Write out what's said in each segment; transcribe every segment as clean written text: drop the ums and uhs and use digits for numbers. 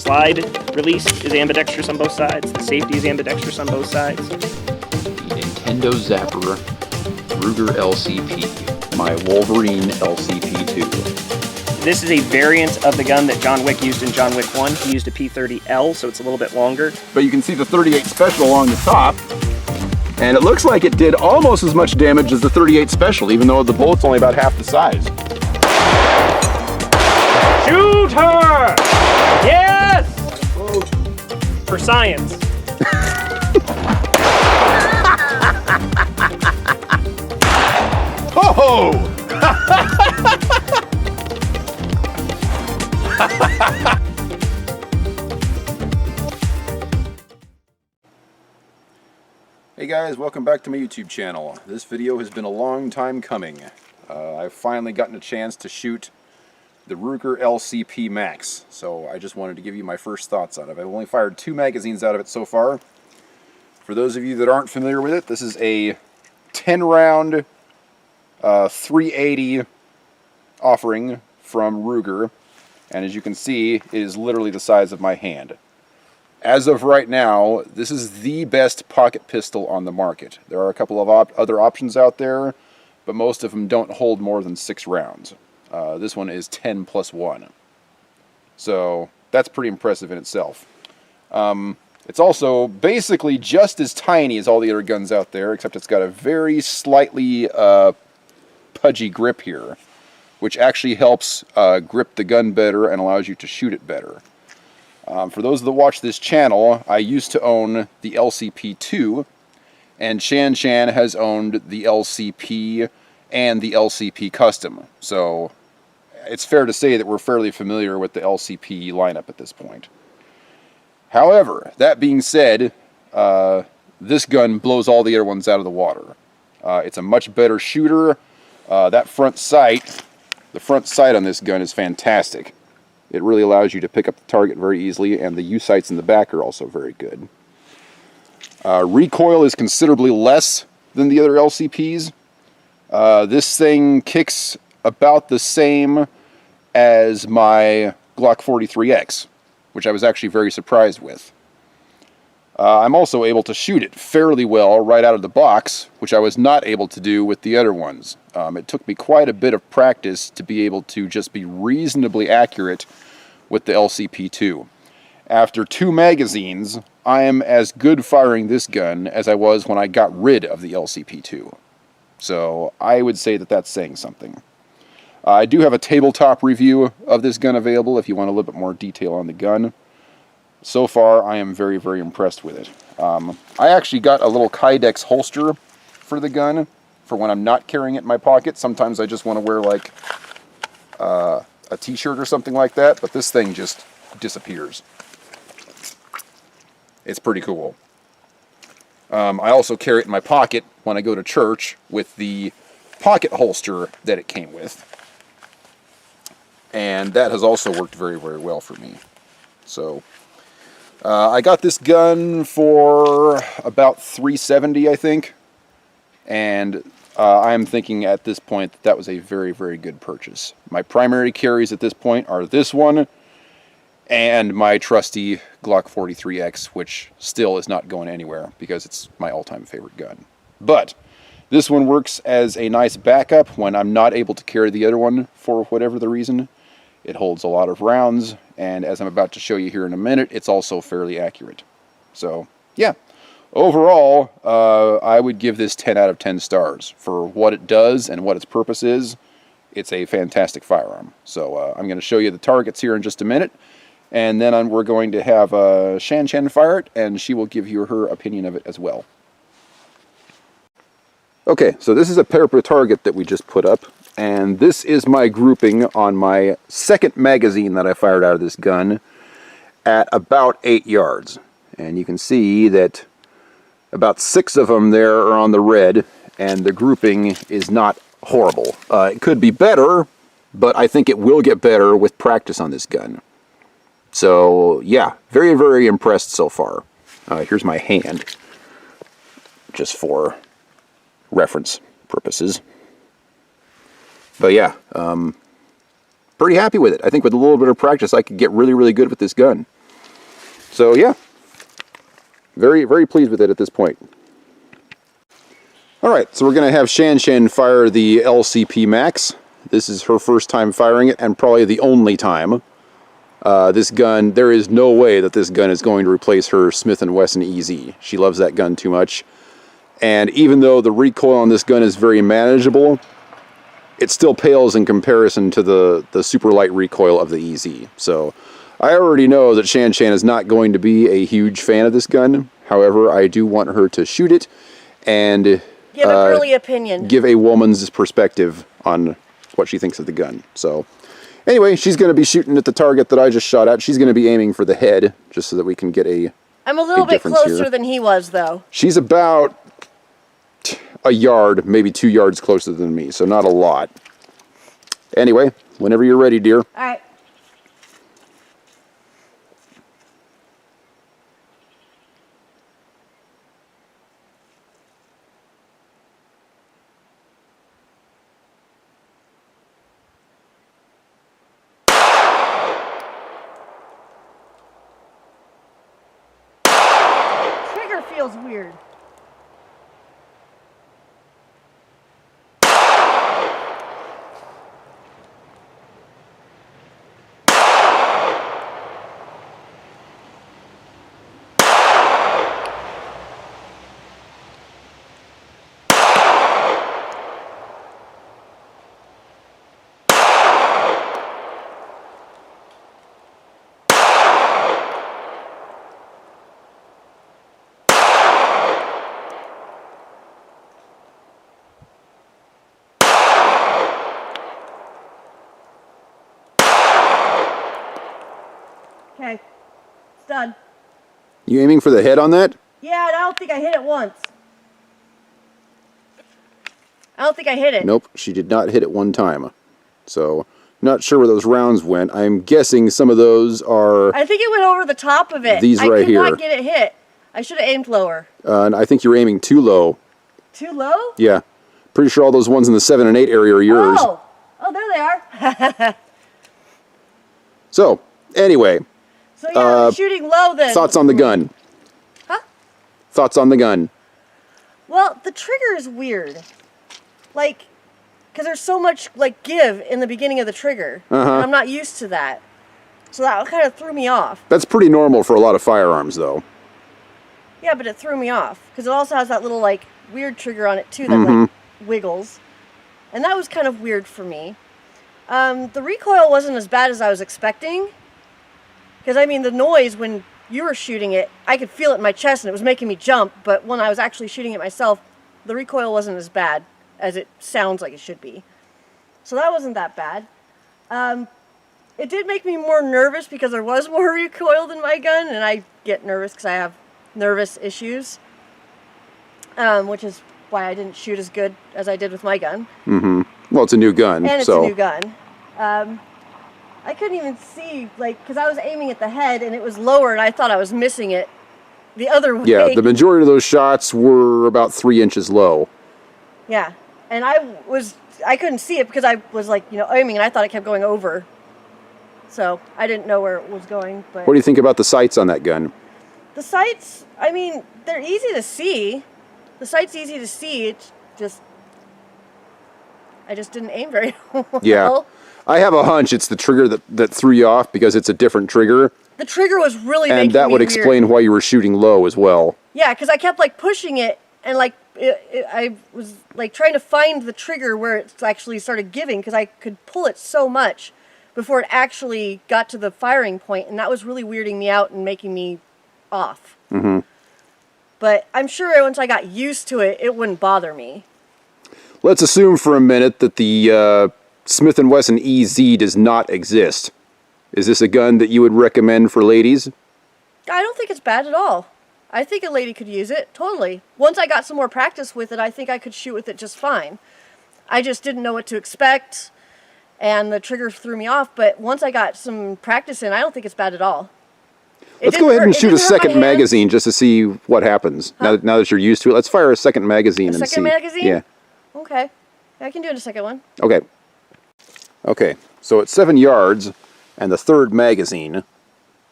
slide release is ambidextrous on both sides. The safety is ambidextrous on both sides. The Nintendo Zapper Ruger LCP, my Wolverine LCP2. This is a variant of the gun that John Wick used in John Wick 1. He used a P30L, so it's a little bit longer. But you can see the 38 Special along the top, and it looks like it did almost as much damage as the 38 Special, even though the bullet's only about half the size. Shoot her! Yes! For science. Oh! Hey guys, welcome back to my YouTube channel. This video has been a long time coming. I've finally gotten a chance to shoot the Ruger LCP Max, so I just wanted to give you my first thoughts on it. I've only fired 2 magazines out of it so far. For those of you that aren't familiar with it, this is a 10-round 380 offering from Ruger, and as you can see, it is literally the size of my hand. As of right now, this is the best pocket pistol on the market. There are a couple of other options out there, but most of them don't hold more than 6 rounds. This one is 10 plus 1. So that's pretty impressive in itself. It's also basically just as tiny as all the other guns out there, except it's got a very slightly pudgy grip here, which actually helps grip the gun better and allows you to shoot it better. For those that watch this channel, I used to own the LCP2, and Shan has owned the LCP and the LCP Custom. So it's fair to say that we're fairly familiar with the LCP lineup at this point. However, that being said, this gun blows all the other ones out of the water. It's a much better shooter. That front sight, the front sight on this gun is fantastic. It really allows you to pick up the target very easily, and the U-sights in the back are also very good. Recoil is considerably less than the other LCPs. This thing kicks about the same as my Glock 43X, which I was actually very surprised with. I'm also able to shoot it fairly well right out of the box, which I was not able to do with the other ones. It took me quite a bit of practice to be able to just be reasonably accurate with the LCP2. After 2 magazines, I am as good firing this gun as I was when I got rid of the LCP2. So I would say that that's saying something. I do have a tabletop review of this gun available if you want a little bit more detail on the gun. So far, I am very, very impressed with it. I actually got a little Kydex holster for the gun for when I'm not carrying it in my pocket. Sometimes I just want to wear like a t-shirt or something like that, but this thing just disappears. It's pretty cool. I also carry it in my pocket when I go to church with the pocket holster that it came with. And that has also worked very, very well for me. So I got this gun for about $370, I think. And I'm thinking at this point that was a very, very good purchase. My primary carries at this point are this one and my trusty Glock 43X, which still is not going anywhere because it's my all-time favorite gun. But this one works as a nice backup when I'm not able to carry the other one for whatever the reason. It holds a lot of rounds, and as I'm about to show you here in a minute, it's also fairly accurate. So, yeah. Overall, I would give this 10 out of 10 stars. For what it does and what its purpose is, it's a fantastic firearm. So, I'm going to show you the targets here in just a minute, and then we're going to have Shan fire it, and she will give you her opinion of it as well. Okay, so this is a pair per target that we just put up, and this is my grouping on my second magazine that I fired out of this gun at about 8 yards. And you can see that about 6 of them there are on the red, and the grouping is not horrible. It could be better, but I think it will get better with practice on this gun. So, yeah, very, very impressed so far. Here's my hand, just for reference purposes. But yeah, pretty happy with it. I think with a little bit of practice I could get really, really good with this gun. So yeah, very, very pleased with it at this point. All right, so we're going to have Shan Shan fire the LCP Max. This is her first time firing it, and probably the only time. This gun, there is no way that this gun is going to replace her Smith & Wesson EZ. She loves that gun too much. And even though the recoil on this gun is very manageable, it still pales in comparison to the super light recoil of the EZ. So I already know that Shan Shan is not going to be a huge fan of this gun. However, I do want her to shoot it and give an early opinion. Give a woman's perspective on what she thinks of the gun. So anyway, she's going to be shooting at the target that I just shot at. She's going to be aiming for the head, just so that we can get a I'm a little bit closer than he was, though. She's about a yard, maybe 2 yards closer than me, so not a lot. Anyway, whenever you're ready, dear. All right. Trigger feels weird. Okay, it's done. You aiming for the head on that? Yeah, and I don't think I hit it once. I don't think I hit it. Nope, she did not hit it one time. So, not sure where those rounds went. I'm guessing some of those are... I think it went over the top of it. These right here. I could not get it hit. I should have aimed lower. And I think you're aiming too low. Too low? Yeah. Pretty sure all those ones in the 7 and 8 area are yours. Oh, there they are. So, anyway... So yeah, shooting low then. Thoughts on the gun? Huh? Thoughts on the gun? Well, the trigger is weird. Like, because there's so much, like, give in the beginning of the trigger. And I'm not used to that. So that kind of threw me off. That's pretty normal for a lot of firearms, though. Yeah, but it threw me off. Because it also has that little, like, weird trigger on it, too, that, like, wiggles. And that was kind of weird for me. The recoil wasn't as bad as I was expecting. Because, I mean, the noise when you were shooting it, I could feel it in my chest and it was making me jump. But when I was actually shooting it myself, the recoil wasn't as bad as it sounds like it should be. So that wasn't that bad. It did make me more nervous because there was more recoil than my gun. And I get nervous because I have nervous issues. Which is why I didn't shoot as good as I did with my gun. Well, it's a new gun. And it's a new gun. I couldn't even see, like, because I was aiming at the head and it was lower and I thought I was missing it the other way. Yeah, the majority of those shots were about 3 inches low. Yeah, and I couldn't see it because I was, like, aiming and I thought it kept going over. So I didn't know where it was going. But What do you think about the sights on that gun? the sights, I mean, they're easy to see. The sight's easy to see. It's just, I just didn't aim very well. Yeah. I have a hunch it's the trigger that threw you off because it's a different trigger. The trigger was really making me And that would explain weird. why you were shooting low as well. Yeah, because I kept, like, pushing it, and, like, I was, like, trying to find the trigger where it actually started giving, because I could pull it so much before it actually got to the firing point, and that was really weirding me out and making me off. But I'm sure once I got used to it, it wouldn't bother me. Let's assume for a minute that the Smith & Wesson EZ does not exist. Is this a gun that you would recommend for ladies? I don't think it's bad at all. I think a lady could use it, totally. Once I got some more practice with it, I think I could shoot with it just fine. I just didn't know what to expect, and the trigger threw me off, but once I got some practice in, I don't think it's bad at all. Let's go ahead and shoot a second magazine just to see what happens. Now that you're used to it, let's fire a second magazine and see. A second magazine? Yeah. Okay. I can do it in a second one. Okay. Okay, so it's 7 yards, and the third magazine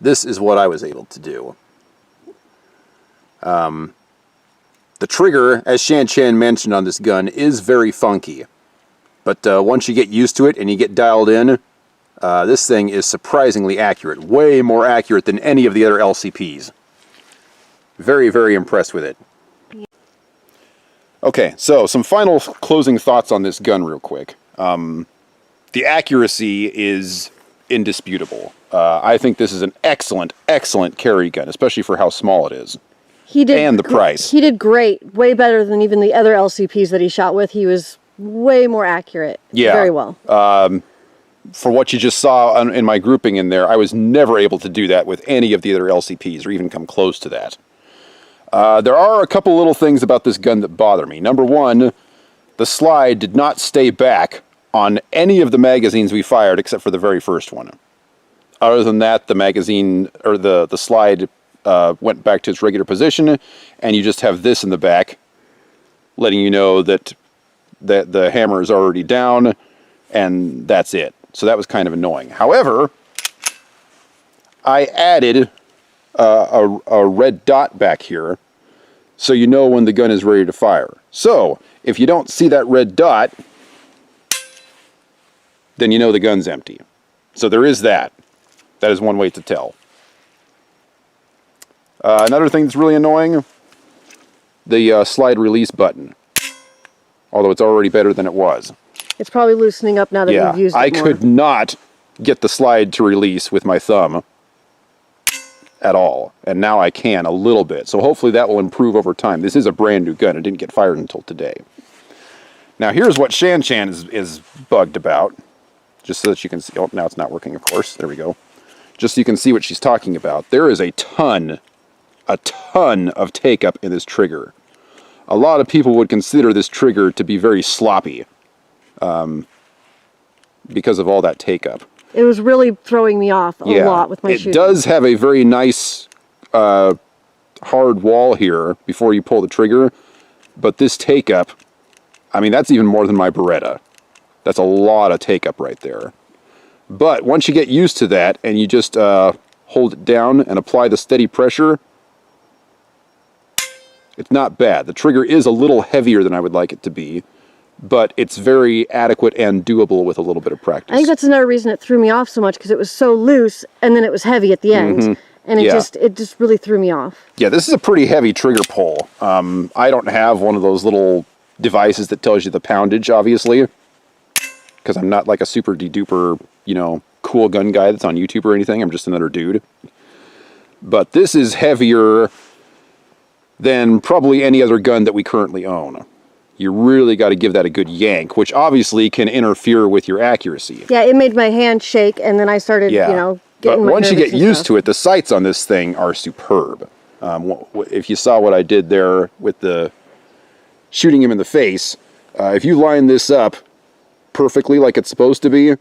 this is what I was able to do. The trigger, as Shan Chan mentioned on this gun, is very funky. But once you get used to it and you get dialed in, this thing is surprisingly accurate. Way more accurate than any of the other LCPs. Very, very impressed with it. Okay, so some final closing thoughts on this gun real quick. The accuracy is indisputable. I think this is an excellent, excellent carry gun, especially for how small it is. And the price. He did great. Way better than even the other LCPs that he shot with. He was way more accurate. Yeah. Very well. For what you just saw in my grouping in there, I was never able to do that with any of the other LCPs or even come close to that. There are a couple little things about this gun that bother me. Number one, the slide did not stay back on any of the magazines we fired except for the very first one. Other than that, the magazine, or the slide went back to its regular position, and you just have this in the back, letting you know that the hammer is already down, and that's it. So that was kind of annoying. However, I added a red dot back here, so you know when the gun is ready to fire. So, if you don't see that red dot, then you know the gun's empty. So there is that. That is one way to tell. Another thing that's really annoying, the slide release button. Although it's already better than it was. It's probably loosening up now that we've used it more. I could not get the slide to release with my thumb at all. And now I can a little bit. So hopefully that will improve over time. This is a brand new gun. It didn't get fired until today. Now here's what Shan Chan is bugged about. Just so that you can see. Oh, now it's not working, of course. There we go. Just so you can see what she's talking about. There is a ton of take-up in this trigger. A lot of people would consider this trigger to be very sloppy because of all that take-up. It was really throwing me off a lot with my shooting. It does have a very nice hard wall here before you pull the trigger, but this take-up, I mean, that's even more than my Beretta. That's a lot of take-up right there. But once you get used to that and you just hold it down and apply the steady pressure, it's not bad. The trigger is a little heavier than I would like it to be, but it's very adequate and doable with a little bit of practice. I think that's another reason it threw me off so much, because it was so loose and then it was heavy at the end. And it just really threw me off. Yeah, this is a pretty heavy trigger pull. I don't have one of those little devices that tells you the poundage, obviously, because I'm not like a super de-duper, you know, cool gun guy that's on YouTube or anything. I'm just another dude. But this is heavier than probably any other gun that we currently own. You really got to give that a good yank, which obviously can interfere with your accuracy. Yeah, it made my hand shake, and then I started, you know, getting my once you get used to it, the sights on this thing are superb. If you saw what I did there with the shooting him in the face, if you line this up perfectly like it's supposed to be,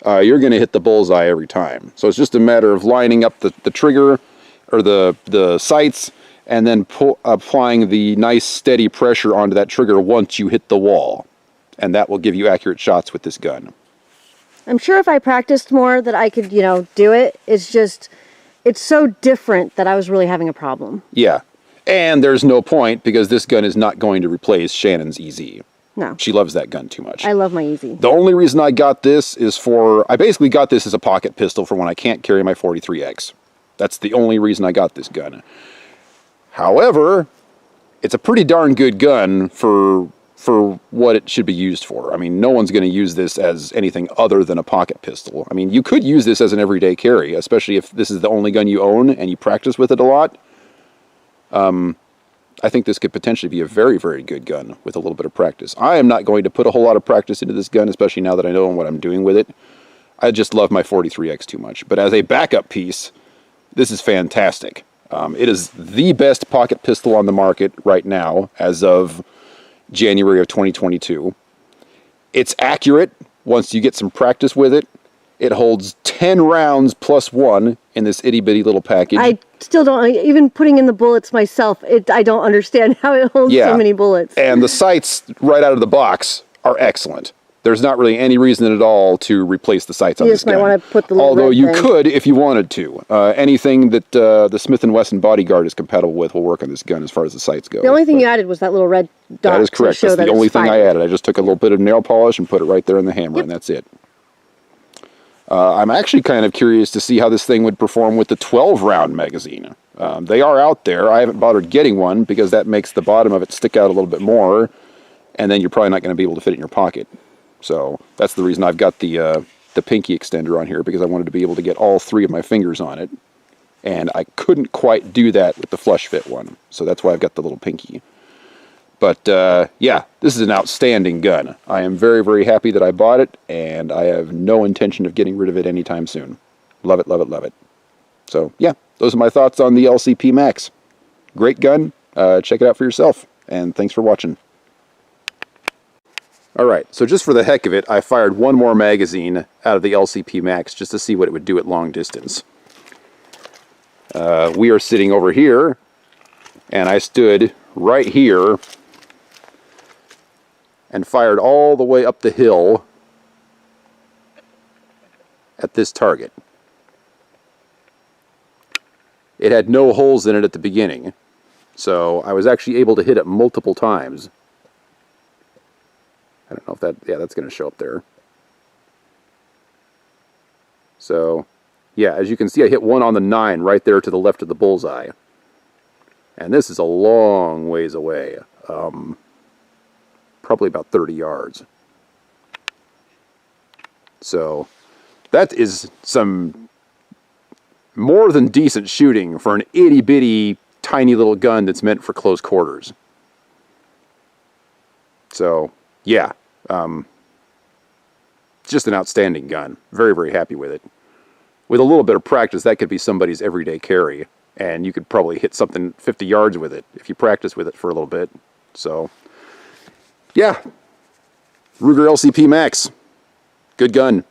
you're going to hit the bullseye every time. So it's just a matter of lining up the trigger or the sights, and then applying the nice steady pressure onto that trigger once you hit the wall. And that will give you accurate shots with this gun. I'm sure if I practiced more that I could, you know, do it. It's just, it's so different that I was really having a problem. Yeah. And there's no point, because this gun is not going to replace Shannon's EZ. No. She loves that gun too much. I love my EZ. The only reason I got this is I basically got this as a pocket pistol for when I can't carry my 43X. That's the only reason I got this gun. However, it's a pretty darn good gun for what it should be used for. I mean, no one's going to use this as anything other than a pocket pistol. I mean, you could use this as an everyday carry, especially if this is the only gun you own and you practice with it a lot. I think this could potentially be a very, very good gun with a little bit of practice. I am not going to put a whole lot of practice into this gun, especially now that I know what I'm doing with it. I just love my 43X too much. But as a backup piece, this is fantastic. It is the best pocket pistol on the market right now as of January of 2022. It's accurate once you get some practice with it. It holds 10 rounds plus 1 in this itty-bitty little package. I still don't, even putting in the bullets myself, I don't understand how it holds so many bullets. And the sights right out of the box are excellent. there's not really any reason at all to replace the sights on You this just might gun. want to put the little Although red you thing. could if you wanted to. Anything that the Smith & Wesson Bodyguard is compatible with will work on this gun as far as the sights go. The only thing you added was that little red dot. That is correct. To show That's that the it's only thing I fired. added. I just took a little bit of nail polish and put it right there in the hammer, and that's it. I'm actually kind of curious to see how this thing would perform with the 12-round magazine. They are out there. I haven't bothered getting one because that makes the bottom of it stick out a little bit more, and then you're probably not going to be able to fit it in your pocket. So that's the reason I've got the pinky extender on here, because I wanted to be able to get all 3 of my fingers on it, and I couldn't quite do that with the flush fit one. So that's why I've got the little pinky. But yeah, this is an outstanding gun. I am very, very happy that I bought it, and I have no intention of getting rid of it anytime soon. Love it, love it, love it. So yeah, those are my thoughts on the LCP Max. Great gun. Check it out for yourself, and thanks for watching. Alright, so just for the heck of it, I fired one more magazine out of the LCP Max just to see what it would do at long distance. We are sitting over here, and I stood right here and fired all the way up the hill at this target. It had no holes in it at the beginning, so I was actually able to hit it multiple times. I don't know if that, yeah, that's going to show up there. So, yeah, as you can see, I hit one on the 9 right there to the left of the bullseye. And this is a long ways away. Probably about 30 yards. So, that is some more than decent shooting for an itty-bitty, tiny little gun that's meant for close quarters. So, yeah. Just an outstanding gun. Very, very happy with it. With a little bit of practice, that could be somebody's everyday carry. And you could probably hit something 50 yards with it if you practice with it for a little bit. So, yeah. Ruger LCP Max. Good gun.